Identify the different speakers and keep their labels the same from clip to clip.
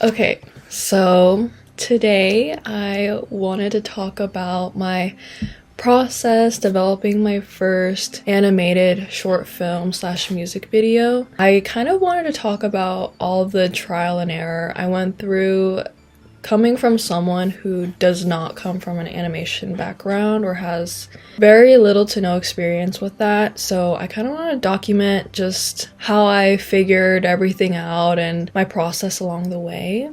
Speaker 1: Okay, so today I wanted to talk about my process developing my first animated short film slash music video. I kind of wanted to talk about all the trial and error I went through coming from someone who does not come from an animation background or has very little to no experience with that. So I kind of want to document just how I figured everything out and my process along the way.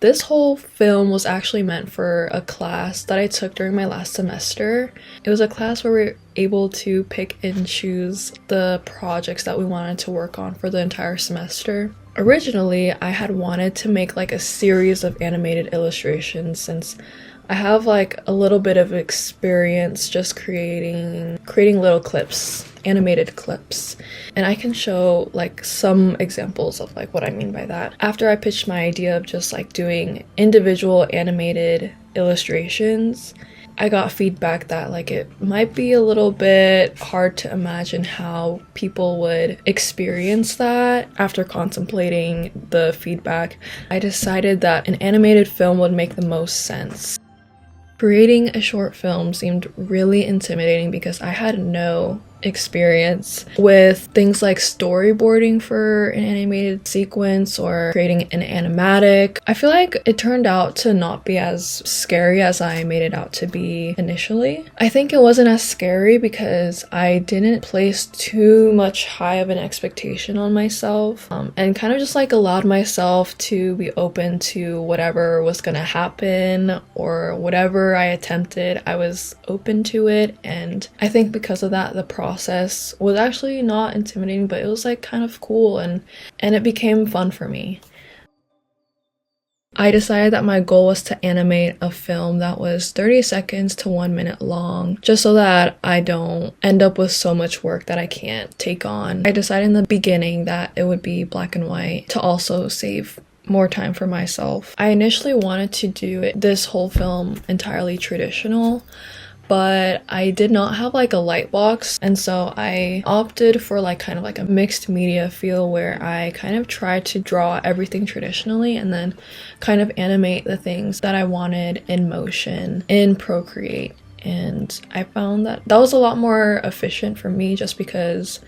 Speaker 1: This whole film was actually meant for a class that I took during my last semester. It was a class where we were able to pick and choose the projects that we wanted to work on for the entire semester. Originally, I had wanted to make like a series of animated illustrations since I have like a little bit of experience just creating little clips, animated clips, and I can show like some examples of like what I mean by that. After I pitched my idea of just like doing individual animated illustrations, I got feedback that like it might be a little bit hard to imagine how people would experience that. After contemplating the feedback, I decided that an animated film would make the most sense. Creating a short film seemed really intimidating because I had no experience with things like storyboarding for an animated sequence or creating an animatic. I feel like it turned out to not be as scary as I made it out to be initially. I think it wasn't as scary because I didn't place too much high of an expectation on myself, and kind of just like allowed myself to be open to whatever was gonna happen or whatever I attempted. I was open to it, and I think because of that, the process was actually not intimidating, but it was like kind of cool and it became fun for me. I decided that my goal was to animate a film that was 30 seconds to 1 minute long, just so that I don't end up with so much work that I can't take on. I decided in the beginning that it would be black and white to also save more time for myself. I initially wanted to do this whole film entirely traditional, but I did not have like a light box, and so I opted for like kind of like a mixed media feel where I kind of tried to draw everything traditionally and then kind of animate the things that I wanted in motion in Procreate. And I found that that was a lot more efficient for me just because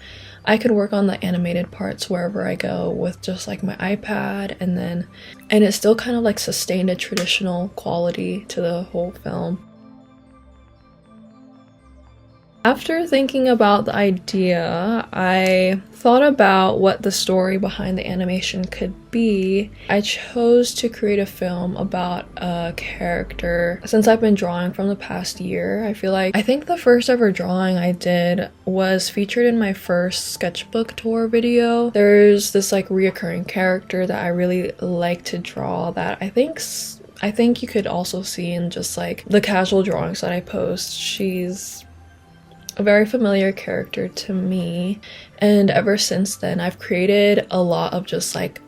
Speaker 1: I could work on the animated parts wherever I go with just like my iPad, and it still kind of like sustained a traditional quality to the whole film. After thinking about the idea, I thought about what the story behind the animation could be. I chose to create a film about a character. Since I've been drawing from the past year, I think the first ever drawing I did was featured in my first sketchbook tour video. There's this like reoccurring character that I really like to draw that I think you could also see in just like the casual drawings that I post. She's a very familiar character to me, and ever since then I've created a lot of just like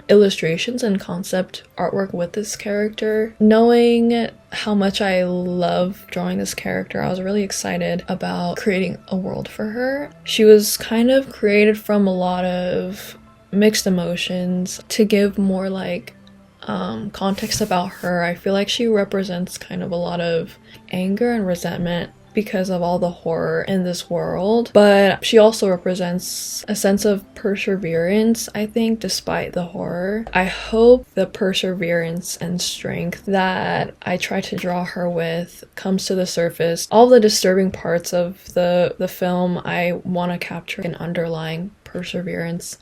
Speaker 1: illustrations and concept artwork with this character. Knowing how much I love drawing this character, I was really excited about creating a world for her. She was kind of created from a lot of mixed emotions to give more like context about her. I feel like she represents kind of a lot of anger and resentment because of all the horror in this world, but she also represents a sense of perseverance, I think, despite the horror. I hope the perseverance and strength that I try to draw her with comes to the surface. All the disturbing parts of the film, I want to capture an underlying perseverance.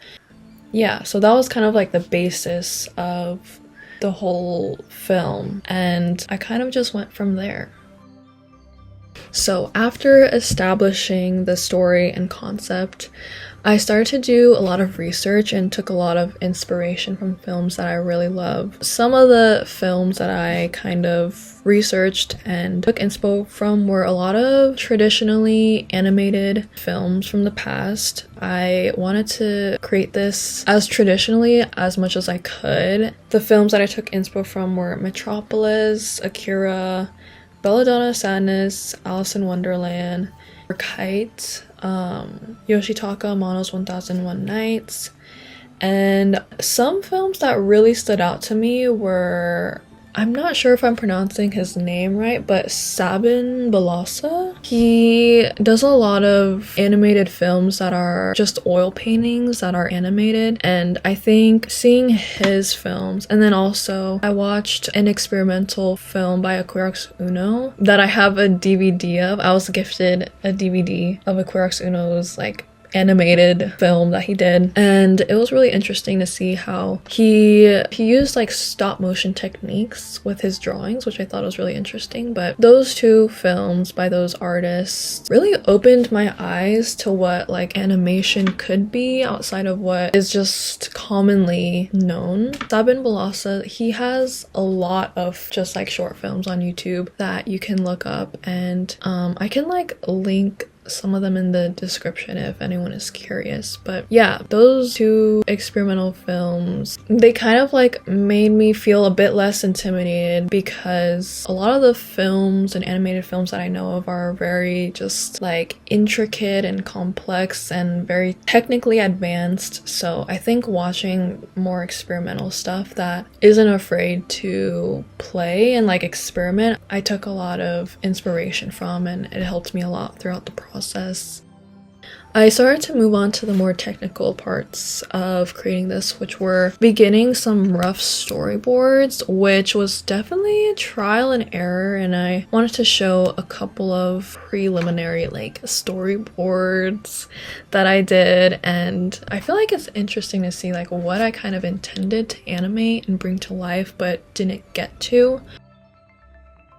Speaker 1: Yeah, so that was kind of like the basis of the whole film, and I kind of just went from there. So after establishing the story and concept, I started to do a lot of research and took a lot of inspiration from films that I really love. Some of the films that I kind of researched and took inspo from were a lot of traditionally animated films from the past. I wanted to create this as traditionally as much as I could. The films that I took inspo from were Metropolis, Akira, Belladonna Sadness, Alice in Wonderland, Kite, Yoshitaka Amano's 1001 Nights, and some films that really stood out to me were, I'm not sure if I'm pronouncing his name right, but Sabin Belasa. He does a lot of animated films that are just oil paintings that are animated, and I think seeing his films, and then also I watched an experimental film by Aquarix Uno that I have a DVD of. I was gifted a DVD of Aquarix Uno's like animated film that he did, and it was really interesting to see how he used like stop motion techniques with his drawings, which I thought was really interesting. But those two films by those artists really opened my eyes to what like animation could be outside of what is just commonly known. Sabin Belasa, he has a lot of just like short films on YouTube that you can look up, and I can like link some of them in the description if anyone is curious. But yeah, those two experimental films, they kind of like made me feel a bit less intimidated, because a lot of the films and animated films that I know of are very just like intricate and complex and very technically advanced. So I think watching more experimental stuff that isn't afraid to play and like experiment, I took a lot of inspiration from, and it helped me a lot throughout the process. I started to move on to the more technical parts of creating this, which were beginning some rough storyboards, which was definitely a trial and error, and I wanted to show a couple of preliminary like storyboards that I did, and I feel like it's interesting to see like what I kind of intended to animate and bring to life but didn't get to.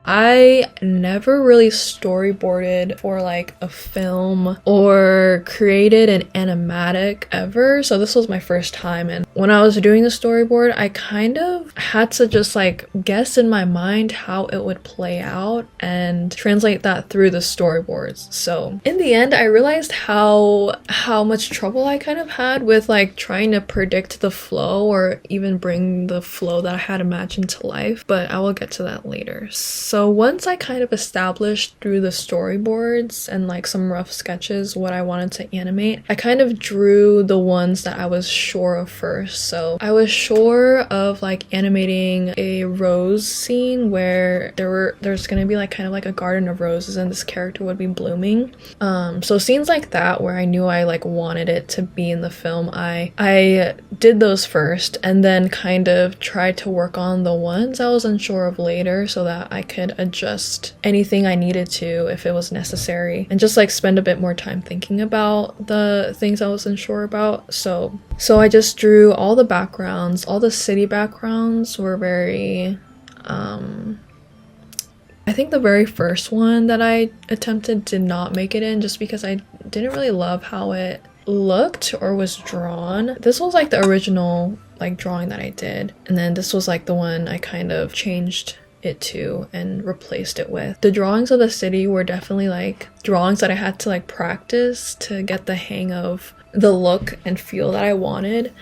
Speaker 1: I never really storyboarded for like a film or created an animatic ever, so this was my first time, and when I was doing the storyboard I kind of had to just like guess in my mind how it would play out and translate that through the storyboards. So in the end I realized how much trouble I kind of had with like trying to predict the flow or even bring the flow that I had imagined to life, but I will get to that later. So once I kind of established through the storyboards and like some rough sketches what I wanted to animate, I kind of drew the ones that I was sure of first. So I was sure of like animating a rose scene where there's gonna be like kind of like a garden of roses and this character would be blooming. So scenes like that where I knew I like wanted it to be in the film, I did those first and then kind of tried to work on the ones I was unsure of later so that I could adjust anything I needed to if it was necessary, and just like spend a bit more time thinking about the things I was unsure about. So I just drew all the backgrounds. All the city backgrounds were very I think the very first one that I attempted did not make it in just because I didn't really love how it looked or was drawn. This was like the original like drawing that I did, and then this was like the one I kind of changed it to and replaced it with. The drawings of the city were definitely like drawings that I had to like practice to get the hang of the look and feel that I wanted.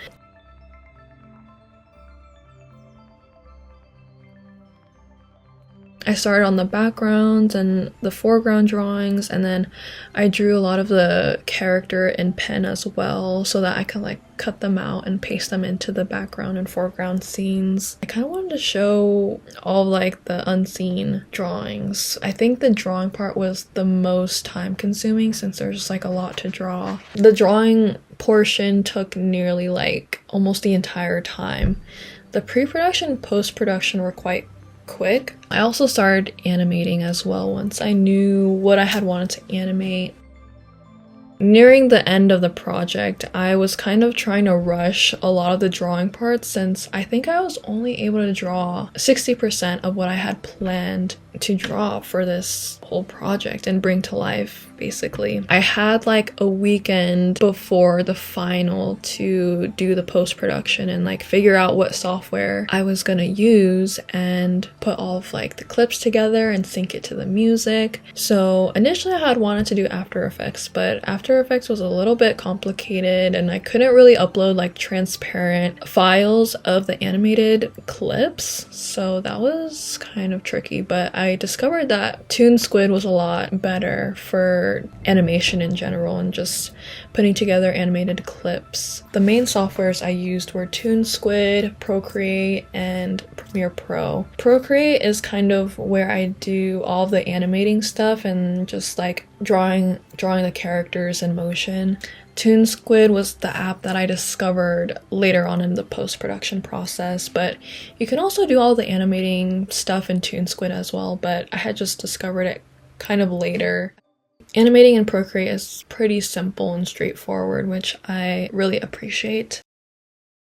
Speaker 1: I started on the backgrounds and the foreground drawings, and then I drew a lot of the character in pen as well so that I could like cut them out and paste them into the background and foreground scenes. I kind of wanted to show all like the unseen drawings. I think the drawing part was the most time consuming since there's just like a lot to draw. The drawing portion took nearly like almost the entire time. The pre-production and post-production were quite quick. I also started animating as well once I knew what I had wanted to animate. Nearing the end of the project, I was kind of trying to rush a lot of the drawing parts since I think I was only able to draw 60% of what I had planned to draw for this whole project and bring to life, basically. I had like a weekend before the final to do the post-production and like figure out what software I was gonna use and put all of like the clips together and sync it to the music. So initially I had wanted to do After Effects, but After Effects was a little bit complicated and I couldn't really upload like transparent files of the animated clips, so that was kind of tricky. But I discovered that toonsquid was a lot better for animation in general and just putting together animated clips. The main softwares I used were toonsquid, Procreate, and Premiere Pro. Procreate is kind of where I do all the animating stuff and just like drawing the characters in motion. toonsquid was the app that I discovered later on in the post-production process, but you can also do all the animating stuff in toonsquid as well, but I had just discovered it kind of later. Animating in Procreate is pretty simple and straightforward, which I really appreciate.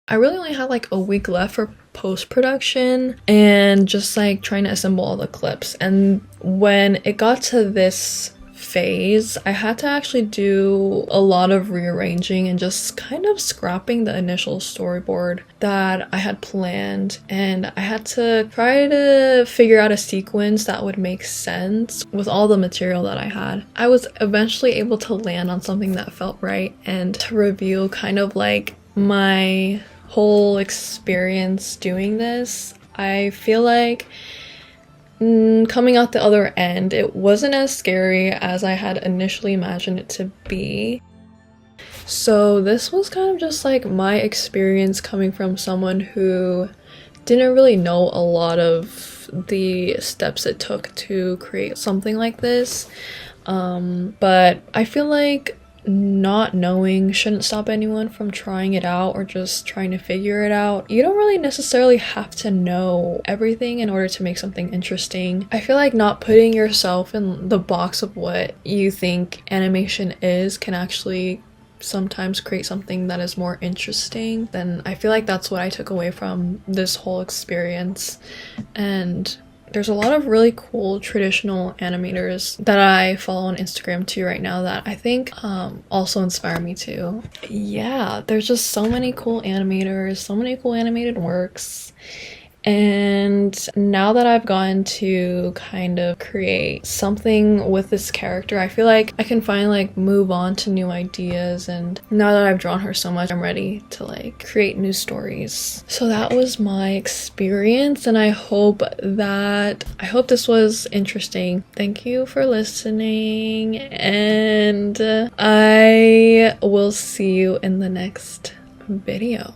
Speaker 1: I really only had like a week left for post-production and just like trying to assemble all the clips. And when it got to this phase, I had to actually do a lot of rearranging and just kind of scrapping the initial storyboard that I had planned, and I had to try to figure out a sequence that would make sense with all the material that I had. I was eventually able to land on something that felt right and to review kind of like my whole experience doing this. I feel like coming out the other end, it wasn't as scary as I had initially imagined it to be. So this was kind of just like my experience coming from someone who didn't really know a lot of the steps it took to create something like this. But I feel like not knowing shouldn't stop anyone from trying it out or just trying to figure it out. You don't really necessarily have to know everything in order to make something interesting. I feel like not putting yourself in the box of what you think animation is can actually sometimes create something that is more interesting. Then I feel like that's what I took away from this whole experience. And there's a lot of really cool traditional animators that I follow on Instagram too right now that I think also inspire me too. Yeah, there's just so many cool animators, so many cool animated works. And now that I've gotten to kind of create something with this character, I feel like I can finally like move on to new ideas, and now that I've drawn her so much, I'm ready to like create new stories. So that was my experience, and I hope this was interesting. Thank you for listening, and I will see you in the next video.